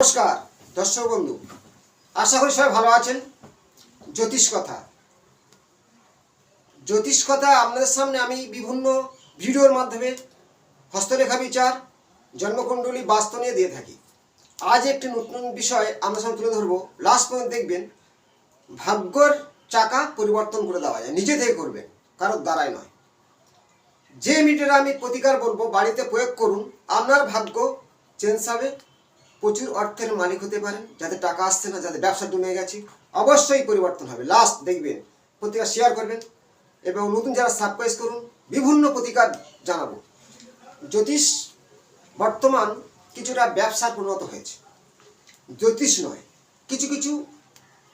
নমস্কার দর্শক বন্ধু, আশা করি সবাই ভালো আছেন। জ্যোতিষ কথা আপনাদের সামনে আমি বিভিন্ন ভিডিওর মাধ্যমে হস্তরেখা বিচার, জন্মকুণ্ডলী, বাস্তু নিয়ে দিয়ে থাকি। আজ একটি নতুন বিষয় আপনাদের সামনে তুলে ধরবো। লাস্ট পর্যন্ত দেখবেন। ভাগ্যর চাকা পরিবর্তন করে দেওয়া যায়, নিজে থেকে করবেন, কারোর দ্বারাই নয়। যে মিটার আমি প্রতিকার বলবো বাড়িতে প্রয়োগ করুন, আপনার ভাগ্য চেঞ্জ হবে। প্রচুর অর্থের মালিক হতে পারেন। যাতে টাকা আসছে না, যাতে ব্যবসা ডুবে গেছে, অবশ্যই পরিবর্তন হবে। লাস্ট দেখবেন। প্রতিকার শেয়ার করবেন এবং নতুন যারা সাবস্ক্রাইব করুন। বিভিন্ন প্রতিকার জানাবো। জ্যোতিষ বর্তমান কিছুটা ব্যবসার পরিণত হয়েছে। জ্যোতিষ নয়, কিছু কিছু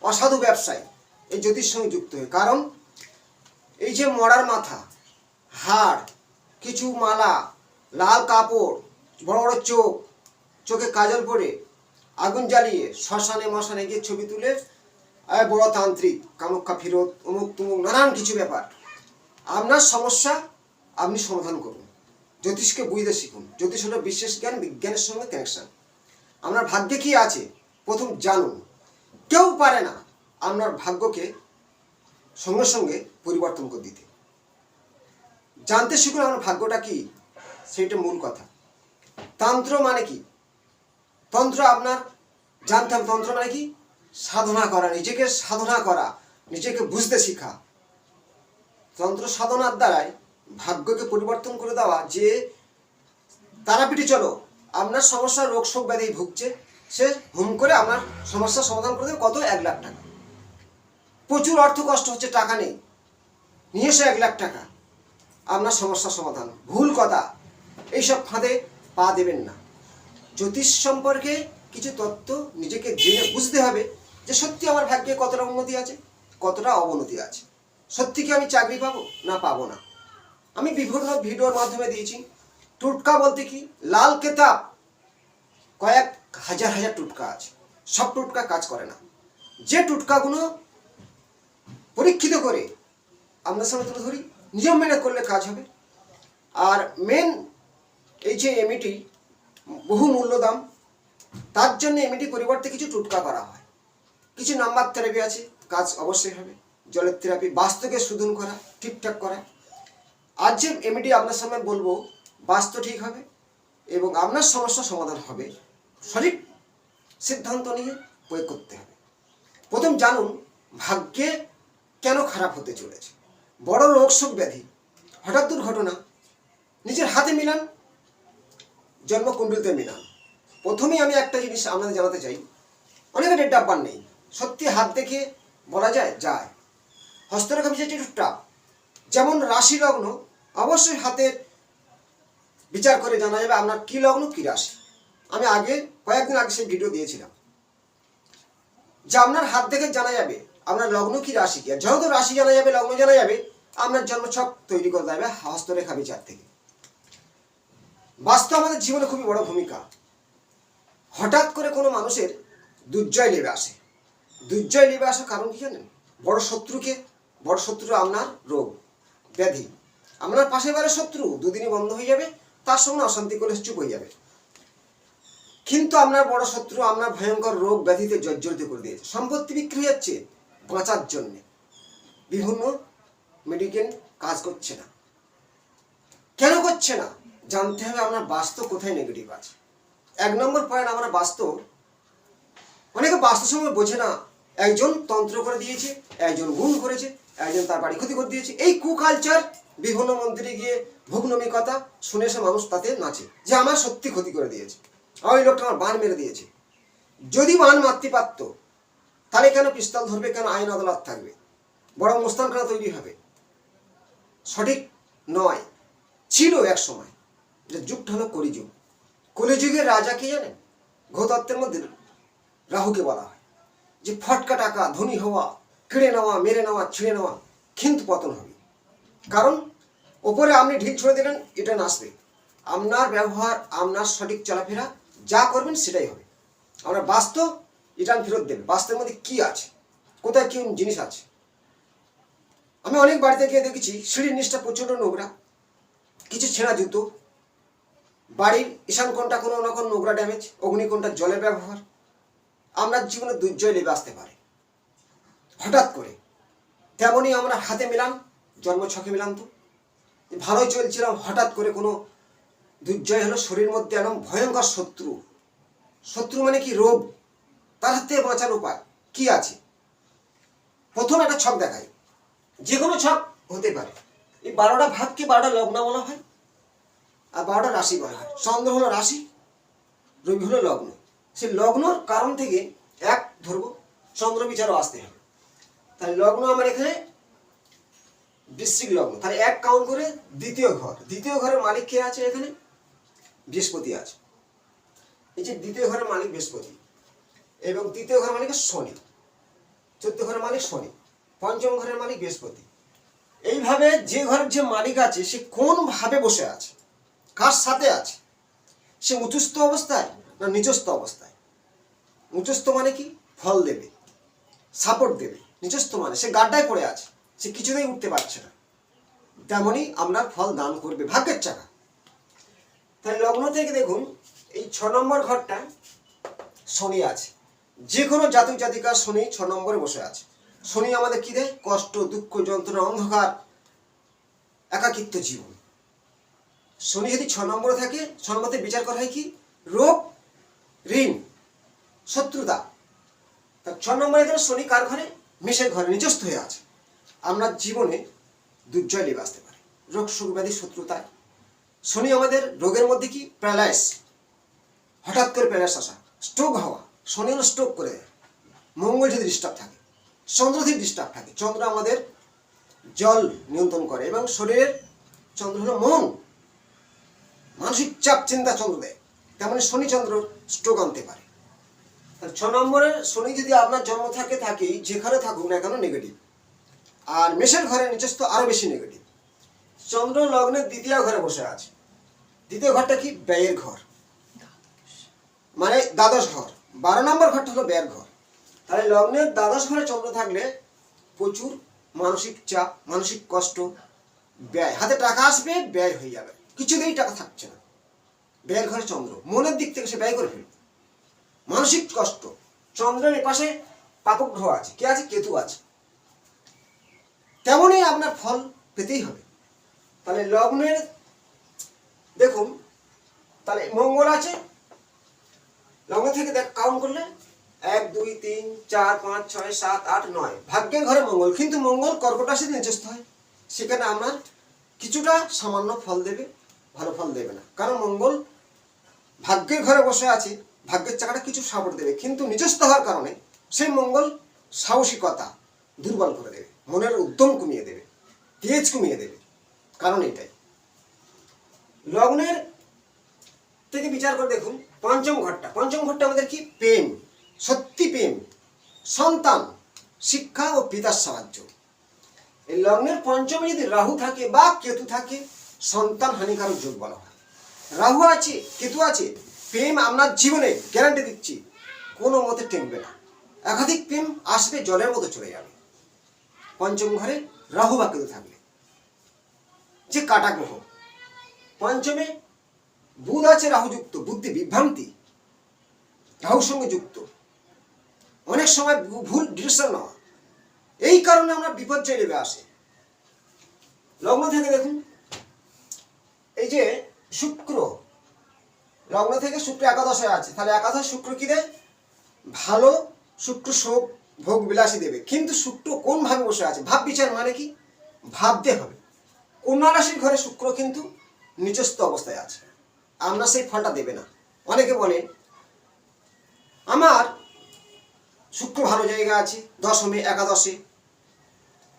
অসাধু ব্যবসায়ী এই জ্যোতিষ সঙ্গে যুক্ত হয়ে। কারণ এই যে মরার মাথা, হাড়, কিছু মালা, লাল কাপড়, বড় বড় চোখ, চোখে কাজল পরে, আগুন জ্বালিয়ে শ্মশানে মশানে গিয়ে ছবি তুলে বড় তান্ত্রিক, কামাখ্যা ফিরত, অমুক তুমুক নানান কিছু ব্যাপার। আপনার সমস্যা আপনি সমাধান করুন। জ্যোতিষকে বুঝতে শিখুন। জ্যোতিষ হলো বিশেষ জ্ঞান, বিজ্ঞানের সঙ্গে কানেকশন। আপনার ভাগ্যে কি আছে প্রথম জানুন। কেউ পারে না আপনার ভাগ্যকে সঙ্গে সঙ্গে পরিবর্তন করে দিতে। জানতে শিখুন আপনার ভাগ্যটা কি, সেইটা মূল কথা। তন্ত্র মানে কি? তন্ত্র আপনার জানতে হবে। তন্ত্র মানে কি? সাধনা করা, নিজেকে সাধনা করা, নিজেকে বুঝতে শেখা। তন্ত্র সাধনার দ্বারাই ভাগ্যকে পরিবর্তন করে দেওয়া। যে তারাপীঠে চলো, আপনার সমস্যা রোগ শোক ব্যাধি ভুগছে, সে হুম করে আপনার সমস্যার সমাধান করে দেবে। কত? 1 লাখ টাকা। প্রচুর অর্থ কষ্ট হচ্ছে, টাকা নেই, নিয়ে এসে 1 লাখ টাকা, আপনার সমস্যার সমাধান। ভুল কথা, এইসব ফাঁদে পা দেবেন না। জ্যোতিষ সম্পর্কে কিছু তত্ত্ব নিজেকে জেনে বুঝতে হবে যে সত্যি আমার ভাগ্যে কতটা উন্নতি আছে, কতটা অবনতি আছে। সত্যি কি আমি চাকরি পাবো না পাবো না? আমি বিভিন্ন ভিডিওর মাধ্যমে দিয়েছি। টুটকা বলতে কি? লাল কেতাব কয়েক হাজার হাজার টুটকা আছে, সব টুটকা কাজ করে না। যে টুটকাগুলো পরীক্ষিত করে আপনার সামনে তুলে ধরি, নিয়ম মেনে করলে কাজ হবে। আর মেন এই যে এমইটি বহু মূল্য দাম, তার জন্য এমইটি পরিবর্তে কিছু টুটকা করা হয়। কিছু নাম্বার থেরাপি আছে, কাজ অবশ্যই হবে। জলের থেরাপি, বাস্তুকে শোধন করা, ঠিকঠাক করা। আজ যে এমইটি আপনার সামনে বলবো, বাস্তু ঠিক হবে এবং আপনার সমস্যা সমাধান হবে। সঠিক সিদ্ধান্ত নিয়ে প্রয়োগ করতে হবে। প্রথম জানুন ভাগ্যে কেন খারাপ হতে চলেছে। বড় রোগ শোক ব্যাধি, হঠাৎ দুর্ঘটনা, নিজের হাতে মিলান, জন্মকুণ্ডলিতে মিলান। প্রথমেই আমি একটা জিনিস আপনাদের জানাতে চাই। অনেকের ডেট অফ বার্থ নেই। সত্যি হাত দেখে বলা যায়? যায়। হস্তরেখা বিচারটি একটু টাফ। যেমন রাশি লগ্ন, অবশ্যই হাতের বিচার করে জানা যাবে আপনার কি লগ্ন কি রাশি। আমি কয়েকদিন আগে সেই ভিডিও দিয়েছিলাম যে আপনার হাত দেখে জানা যাবে আপনার লগ্ন কি রাশি কি। আর যেহেতু রাশি জানা যাবে, লগ্ন জানা যাবে, আপনার জন্মছক তৈরি করতে হবে হস্তরেখা বিচার থেকে। বাস্তব আমাদের জীবনে খুবই বড় ভূমিকা। হঠাৎ করে কোনো মানুষের দুর্জয় নেমে আসে। দুর্জয় নেমে আসার কারণ কি জানেন? বড় শত্রুকে, বড় শত্রু আপনার রোগ ব্যাধি। আপনার পাশে বারে শত্রু দুদিনই বন্ধ হয়ে যাবে, তার সঙ্গে অশান্তি করে চুপ হয়ে যাবে। কিন্তু আপনার বড় শত্রু আপনার ভয়ঙ্কর রোগ ব্যাধিতে জর্জরিত করে দিয়েছে। সম্পত্তি বিক্রি যাচ্ছে বাঁচার জন্যে। বিভিন্ন মেডিকেল কাজ করছে না। কেন করছে না? জানতে হবে আপনার বাস্তু কোথায় নেগেটিভ আছে। 1 নম্বর পয়েন্ট, আমরা বাস্তু, অনেকে বাস্তু সময় বোঝে না। একজন তন্ত্র করে দিয়েছে, একজন গুণ করেছে, একজন তার বাড়ি ক্ষতি করে দিয়েছে। এই কুকালচার বিভিন্ন মন্দিরে গিয়ে ভুগনমি কথা শুনে এসে মানুষ তাতে নাচে যে আমার সত্যি ক্ষতি করে দিয়েছে, ওই লোকটা আমার বান মেরে দিয়েছে। যদি বান মারতে পারত তাহলে কেন পিস্তল ধরবে, কেন আইন আদালত থাকবে, বড় মোস্তানখানা তৈরি হবে? সঠিক নয়। ছিল এক সময়, যে যুগটা হলো কলিযুগ। কলিযুগের রাজা কে জানেন? ঘোতত্ত্বের মধ্যে রাহুকে বলা হয় যে ফটকা টাকা, ধনী হওয়া, কেড়ে নেওয়া, মেরে নেওয়া, ছিঁড়ে নেওয়া, কিন্তু পতন হবে। কারণ ওপরে আপনি ঢিল ছুঁড়ে দিলেন, এটা নাচবে। আপনার ব্যবহার, আপনার সঠিক চলাফেরা যা করবেন সেটাই হবে। আমরা বাস্তব রিটার্ন ফেরত দেবে। বাস্তবের মধ্যে কি আছে, কোথায় কি জিনিস আছে। আমি অনেক বাড়িতে গিয়ে দেখেছি সিঁড়ির নিচটা প্রচণ্ড নোংরা, কিছু ছেঁড়া জুতো, বাড়ির ঈশান কোণটা কোনো না কোনো নোংরা ড্যামেজ, অগ্নিকোণটা জলের ব্যবহার, আমরা জীবনে দুর্জয় নেমে আসতে পারে হঠাৎ করে। তেমনই আমরা হাতে মিলান, জন্ম ছকে মিলান তো ভালোই চলছিলাম, হঠাৎ করে কোনো দুর্জয় হলো, শরীর মধ্যে একদম ভয়ঙ্কর শত্রু। শত্রু মানে কি? রোগ। তার হাত থেকে বাঁচার উপায় কি আছে? প্রথম একটা ছক দেখাই, যে কোনো ছক হতে পারে। এই 12টা ভাবকে 12টা লগ্ন বলা হয়, আর 12টা রাশি বলা হয়। চন্দ্র হলো রাশি, রবি হলো লগ্ন। সেই লগ্নর কারণ থেকে এক ধরবো, চন্দ্র বিচারও আসতে হবে। তাহলে লগ্ন আমার এখানে বৃশ্চিক লগ্ন, তাহলে এক কাউন্ট করে দ্বিতীয় ঘর। দ্বিতীয় ঘরের মালিক কে আছে? এখানে বৃহস্পতি আছে। এই যে দ্বিতীয় ঘরের মালিক বৃহস্পতি, এবং তৃতীয় ঘরের মালিক শনি, চতুর্থ ঘরের মালিক শনি, পঞ্চম ঘরের মালিক বৃহস্পতি। এইভাবে যে ঘরের যে মালিক আছে সে কোন ভাবে বসে আছে, কার সাথে আছে, সে উচ্চস্থ অবস্থায় না নিচস্থ অবস্থায়? উচ্চস্থ মানে কি? ফল দেবে, সাপোর্ট দেবে। নিচস্থ মানে সে গাড্ডায় পড়ে আছে, সে কিছুতেই উঠতে পারছে না। তেমনই আমরা ফল দান করবে, ভাগ্যের চাকা। তাই লগ্ন থেকে দেখুন, এই 6 নম্বর ঘরটা শনি আছে। যে কোনো জাতক জাতিকার শনি 6 নম্বরে বসে আছে। শনি আমাদের কি দেয়? কষ্ট, দুঃখ, যন্ত্রণা, অন্ধকার, একাকিত্ব জীবন। শনি যদি 6 নম্বরে থাকে, 6 নম্বরে বিচার করা হয় কি? রোগ, ঋণ, শত্রুতা। তার 6 নম্বরে এখানে শনি কার ঘরে? মেষের ঘরে নিচস্থ হয়ে আছে। আমরা জীবনে দুর্জয় নেমে আসতে পারে, রোগ, সুখ, ব্যাধি, শত্রুতায়। শনি আমাদের রোগের মধ্যে কি? প্যারালাইস, হঠাৎ করে প্যারালাইস আসা, স্ট্রোক হওয়া। শনি হলো স্ট্রোক করে দেয়। মঙ্গল যদি ডিস্টার্ব থাকে, চন্দ্র যদি ডিস্টার্ব থাকে, চন্দ্র আমাদের জল নিয়ন্ত্রণ করে, এবং শরীরের চন্দ্র হলো মন, মানসিক চাপ চিন্তা চন্দ্র দেয়। তেমনি শনি চন্দ্র স্ট্রোক আনতে পারে। তাহলে 6 নম্বরের শনি যদি আপনার জন্ম থাকে, থাকেই, যেখানে থাকুক না কেন নেগেটিভ। আর মেষের ঘরে নিচস্থ আরো বেশি নেগেটিভ। চন্দ্র লগ্নের দ্বিতীয় ঘরে বসে আছে। দ্বিতীয় ঘরটা কি? ব্যয়ের ঘর, মানে দ্বাদশ ঘর। 12 নম্বর ঘরটা হলো ব্যয়ের ঘর। তাহলে লগ্নের দ্বাদশ ঘরে চন্দ্র থাকলে প্রচুর মানসিক চাপ, মানসিক কষ্ট, ব্যয়। হাতে টাকা আসবে, ব্যয় হয়ে যাবে, কিছুতেই টাকা থাকছে না। ব্যয়ের ঘরে চন্দ্র, মনের দিক থেকে সে ব্যয় করে ফেলবে, মানসিক কষ্ট। চন্দ্রের এপাশে পাপক গ্রহ আছে, কে আছে? কেতু আছে। তেমনই আপনার ফল পেতেই হবে। তাহলে লগ্নের দেখুন, তাহলে মঙ্গল আছে লগ্ন থেকে কাউন্ট করলে 1 2 3 4 5 6 7 8 9, ভাগ্যের ঘরে মঙ্গল। কিন্তু মঙ্গল কর্কট রাশিতে নিচস্থ হয়, সেখানে আপনার কিছুটা সামান্য ফল দেবে, ভালো ফল দেবে না। কারণ মঙ্গল ভাগ্যের ঘরে বসে আছে, ভাগ্যের চাকাটা কিছু সাপোর্ট দেবে, কিন্তু নিচস্থ হওয়ার কারণে সেই মঙ্গল সাহসিকতা দুর্বল করে দেবে, মনের উদ্যম কমিয়ে দেবে, তেজ কমিয়ে দেবে। কারণ এটাই। লগ্নের থেকে বিচার করে দেখুন পঞ্চম ঘরটা। পঞ্চম ঘরটা আমাদের কি? প্রেম, সত্যি প্রেম, সন্তান, শিক্ষা ও পিতার সাহায্য। এই লগ্নের পঞ্চমে যদি রাহু থাকে বা কেতু থাকে, সন্তান হানিকারক যোগ বলা হয়। রাহু আছে, কেতু আছে, প্রেম আপনার জীবনে গ্যারান্টি দিচ্ছি কোনো মতে টেকবে না। একাধিক প্রেম আসবে, জলের মতো চলে যাবে। পঞ্চম ঘরে রাহু বা কেতু থাকলে, যে কাটা গ্রহ। পঞ্চমে বুধ আছে, রাহু যুক্ত, বুদ্ধি বিভ্রান্তি রাহুর সঙ্গে যুক্ত, অনেক সময় ভুল ডিসিশন নেওয়া। এই কারণে আমরা বিপর্যয় নেমে আসে। লগ্ন থেকে দেখুন, এই যে শুক্র, লগ্ন থেকে শুক্র একাদশে আছে। তাহলে একাদশ শুক্র কি দেয়? ভালো। শুক্র শোক ভোগ বিলাসী দেবে। কিন্তু শুক্র কোন ভাবে বসে আছে? ভাব বিচার মানে কি? ভাবতে হবে। কন্যা রাশির ঘরে শুক্র কিন্তু নিচস্থ অবস্থায় আছে, আমরা সেই ফলটা দেবে না। অনেকে বলে আমার শুক্র ভালো জায়গা আছে, দশমে, একাদশে,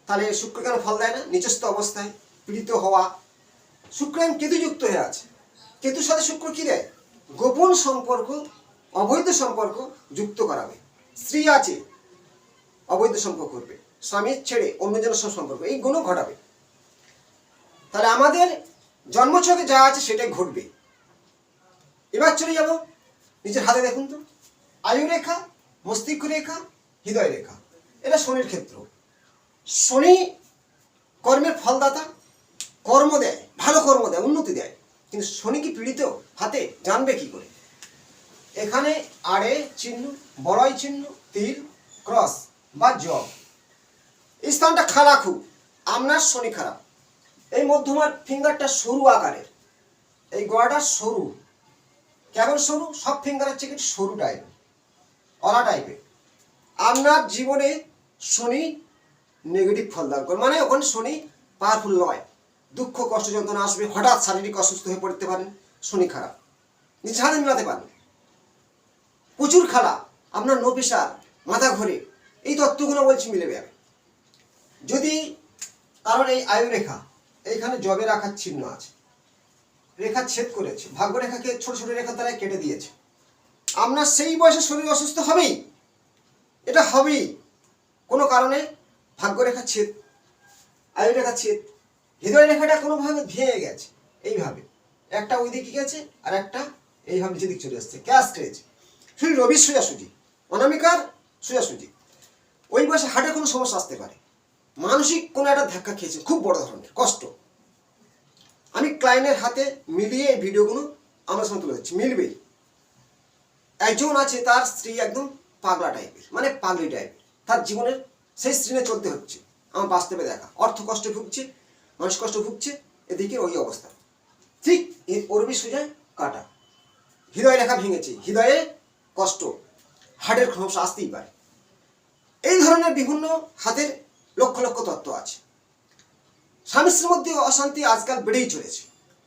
তাহলে শুক্র কেন ফল দেয় না? নিচস্থ অবস্থায় পীড়িত হওয়া। শুক্র কেতু যুক্ত হয়ে আছে। কেতুর সাথে শুক্র কি দেয়? গোপন সম্পর্ক, অবৈধ সম্পর্ক যুক্ত করাবে। স্ত্রী আছে, অবৈধ সম্পর্ক করবে, স্বামীর ছেড়ে অন্যজনের সাথে সম্পর্ক, এই গুণ ঘটাবে। তাহলে আমাদের জন্মছকে যা আছে সেটাই ঘটবে। এবার চলে যাব নিজের হাতে। দেখুন তো, আয়ু রেখা, মস্তিষ্ক রেখা, হৃদয় রেখা, এটা শনির ক্ষেত্র। শনি কর্মের ফলদাতা, কর্ম দেয়, ভালো কর্ম দেয়, উন্নতি দেয়। কিন্তু শনি কি পীড়িত হাতে? জানবে কি করে? এখানে আড়ে চিহ্ন, বড়ই চিহ্ন, তিল, ক্রস বা জব। এই স্থানটা খারাপ, আপনার শনি খারাপ। এই মধ্যমার ফিঙ্গারটা সরু আকারের, এই গোড়াটা সরু, কেমন সরু, সব ফিঙ্গারের চেয়ে একটু সরু টাইপের, অলা টাইপের। আপনার জীবনে শনি নেগেটিভ ফল দান করে, মানে ওখানে শনি পাওয়ারফুল নয়। দুঃখ কষ্ট যন্ত্রণা আসবে, হঠাৎ শারীরিক অসুস্থ হয়ে পড়তে পারেন, শনি খারাপ, নিজের হাতে মিলাতে পারেন। প্রচুর খারাপ, আপনার নো প্রেশার, মাথা ঘোরে, এই তত্ত্বগুলো বলছি মিলেবে। যদি কারণ এই আয়ু রেখা এইখানে জবে রাখার চিহ্ন আছে, রেখা ছেদ করেছে, ভাগ্য রেখাকে ছোট ছোট রেখা দ্বারা কেটে দিয়েছে, আপনার সেই বয়সে শরীর অসুস্থ হবেই, এটা হবেই। কোনো কারণে ভাগ্য রেখা ছেদ, আয়ু রেখা ছেদ, হৃদয় রেখাটা কোনোভাবে ভেঙে গেছে, এইভাবে একটা ওই দিকে গেছে আর একটা এইভাবে যেদিক চলে আসছে, ক্যাস্ট্রেজ। শুধু রবির সোজাসুজি, অনামিকার সোজাসুজি। ওই বয়সে হার্টের কোনো সমস্যা আসতে পারে, মানসিক কোনো একটা ধাক্কা খেয়েছে, খুব বড় ধরনের কষ্ট। আমি ক্লায়েন্টের হাতে মিলিয়ে এই ভিডিওগুলো আমার সঙ্গে তুলে দিচ্ছি, মিলবেই। একজন আছে, তার স্ত্রী একদম পাগলা টাইপের, মানে পাগলি টাইপের, তার জীবনের সেই স্ত্রীনে চলতে হচ্ছে, আমার বাস্তবে দেখা। অর্থ কষ্টে ভুগছে, মানসিক কষ্ট ভুগছে, এদিকে ওই অবস্থা। ঠিক ওরবি সোজায় কাটা, হৃদয় রেখা ভেঙেছে, হৃদয়ে কষ্ট, হার্টের সমস্যা আসতেই পারে। এই ধরনের বিভিন্ন হাতের লক্ষ লক্ষ তত্ত্ব আছে। স্বামী স্ত্রীর মধ্যে অশান্তি আজকাল বেড়েই চলেছে।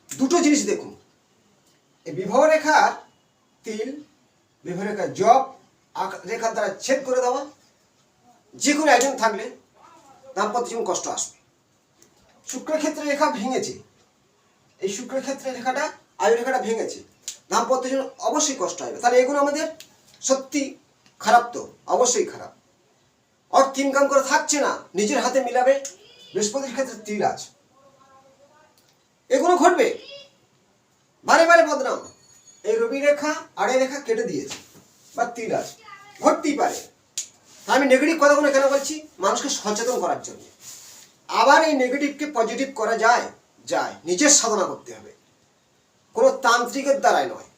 দুটো জিনিস দেখুন, এই বিবাহ রেখার তিল, বিবাহ রেখার জব রেখার দ্বারা ছেদ করে দেওয়া, যে কোনো একজন থাকলে দাম্পত্য জীবন কষ্ট আসবে। শুক্রের ক্ষেত্রে রেখা ভেঙেছে, এই শুক্রের ক্ষেত্রে রেখাটা আয়ু রেখাটা ভেঙেছে, দাম্পত্য জীবন অবশ্যই কষ্ট হবে। তাহলে এগুলো আমাদের সত্যি খারাপ, তো অবশ্যই খারাপ। অর্থ ইনকাম করে থাকছে না, নিজের হাতে মিলাবে, বৃহস্পতির ক্ষেত্রে তিল আছে, এগুলো ঘটবে, বারে বারে বদনাম। এই রবি রেখা আড়ে রেখা কেটে দিয়েছে বা তিল আছে, ঘটতেই পারে। আমি নেগেটিভ কথাগুলো কেন বলছি, মানুষকে সচেতন করার জন্য। আবার এই নেগেটিভকে পজিটিভ করা যায়, যায়, নিজের সাধনা করতে হবে, কোনো তান্ত্রিকের দ্বারাই নয়,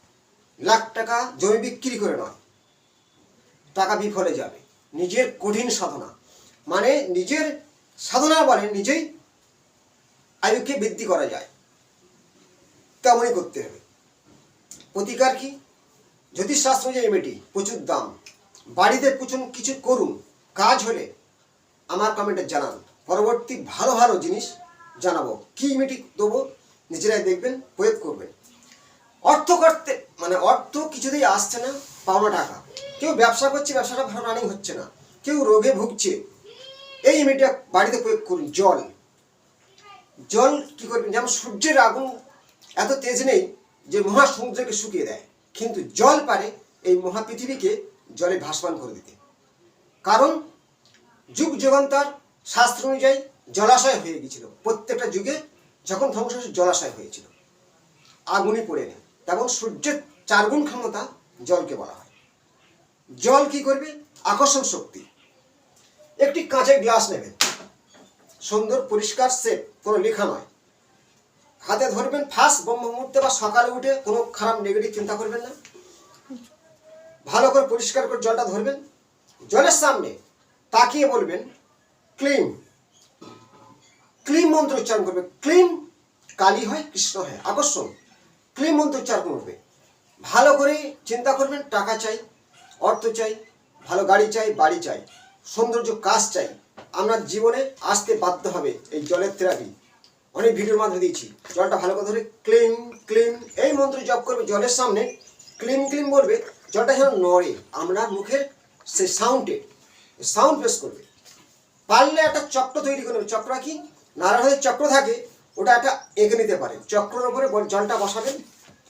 লাখ টাকা জমি বিক্রি করে নয়, টাকা বিফলে যাবে। নিজের কঠিন সাধনা, মানে নিজের সাধনা বলে নিজেই আয়ুকে বৃদ্ধি করা যায়, তেমনই করতে হবে। প্রতিকার কি? জ্যোতিষশাস্ত্র যে রেমেডি, প্রচুর দাম, বাড়িতে প্রচুর কিছু করুন, কাজ হলে আমার কমেন্টে জানান, পরবর্তী ভালো ভালো জিনিস জানাবো, কি রেমেডি দেবো নিজেরাই দেখবেন, প্রয়োগ করবেন। অর্থ করতে মানে অর্থ কিছুতেই আসছে না, পাওনা টাকা, কেউ ব্যবসা করছে, ব্যবসাটা ভালো রানিং হচ্ছে না, কেউ রোগে ভুগছে, এই রেমেডিটা বাড়িতে প্রয়োগ করুন। জল, জল কি করবেন, যেমন সূর্যের আগুন এত তেজ নেই যে মহাসমুদ্রকে শুকিয়ে দেয়, কিন্তু জল পারে এই মহাপৃথিবীকে জলে ভাসমান করে দিতে। কারণ যুগ যুগান্তর শাস্ত্র অনুযায়ী জলাশয় হয়ে গিয়েছিল, প্রত্যেকটা যুগে যখন ধ্বংস জলাশয় হয়েছিল, আগুনই পড়ে নেই। তেমন সূর্যের 4 গুণ ক্ষমতা জলকে বলা হয়। জল কি করবে, আকর্ষণ শক্তি। একটি কাঁচের গ্লাস নেবেন, সুন্দর পরিষ্কার সেট, কোনো লেখা নয়, হাতে ধরবেন, ফার্স্ট ব্রহ্ম মুহূর্তে বা সকালে উঠে কোনো খারাপ নেগেটিভ চিন্তা করবেন না, ভালো করে পরিষ্কার করে জলটা ধরবেন, জলের সামনে তাকিয়ে বলবেন ক্লিম, ক্লিম মন্ত্র উচ্চারণ করবে। ক্লিম কালী হয়, কৃষ্ণ হয়, আকর্ষণ, ক্লিম মন্ত্র উচ্চারণ করবে। ভালো করে চিন্তা করবেন, টাকা চাই, অর্থ চাই, ভালো গাড়ি চাই, বাড়ি চাই, সৌন্দর্য কাজ চাই, আপনার জীবনে আসতে বাধ্য হবে। এই জলের থেরাপি অনেক ভিডিওর মাধ্যমে দিয়েছি। জলটা ভালো করে ধরে ক্লিম ক্লিম এই মন্ত্র জপ করবে, জলের সামনে ক্লিম ক্লিম বলবে, জলটা যেন নড়ে, আপনার মুখের সে সাউন্ড পেশ করবে। পারলে একটা চক্র তৈরি করবে। চক্র কি, নারায়ণের চক্র থাকে, ওটা একটা এঁকে নিতে পারেন, চক্রের ওপরে জলটা বসাবেন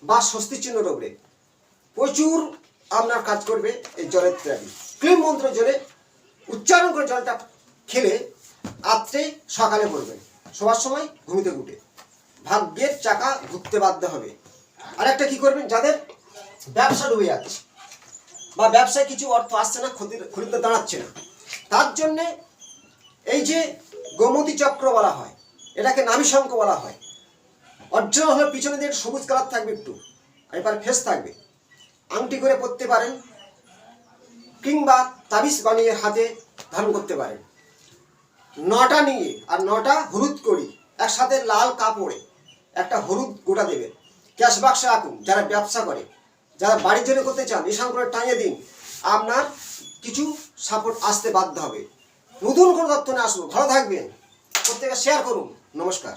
বা স্বস্তি চিহ্নের ওপরে, প্রচুর আপনার কাজ করবে এই জলের থেরাপি। ক্লিম মন্ত্র জলে উচ্চারণ করে জলটা খেলে রাত্রে সকালে পড়বেন, শোয়ার সময় ঘুমিতে উঠে ভাগ্যের চাকা ঘুরতে বাধ্য হবে। আর একটা কি করবেন, যাদের ব্যবসা ডুবে যাচ্ছে বা ব্যবসায় কিছু অর্থ আসছে না, খরিদ্দার দাঁড়াচ্ছে না, তার জন্যে এই যে গোমতী চক্র বলা হয়, এটাকে নামী শঙ্খ বলা হয়। অরিজিনাল হলে পিছনে দিয়ে সবুজ কালার থাকবে একটু, আর এবার ফেস থাকবে, আংটি করে পরতে পারেন, কিংবা তাবিজ বানিয়ে হাতে ধারণ করতে পারেন। 9টা নিয়ে আর 9টা হলুদ করি একসাথে লাল কাপড়ে একটা হলুদ গোটা দেবেন, ক্যাশ বাক্সে রাখুন। যারা ব্যবসা করে, যারা বাড়ির জন্য করতে চান, নিশান করে টাঙিয়ে দিন, আপনার কিছু সাপোর্ট আসতে বাধ্য হবে। নতুন কোনো তথ্য নিয়ে আসবো। ভালো থাকবেন, প্রত্যেকে শেয়ার করুন। নমস্কার।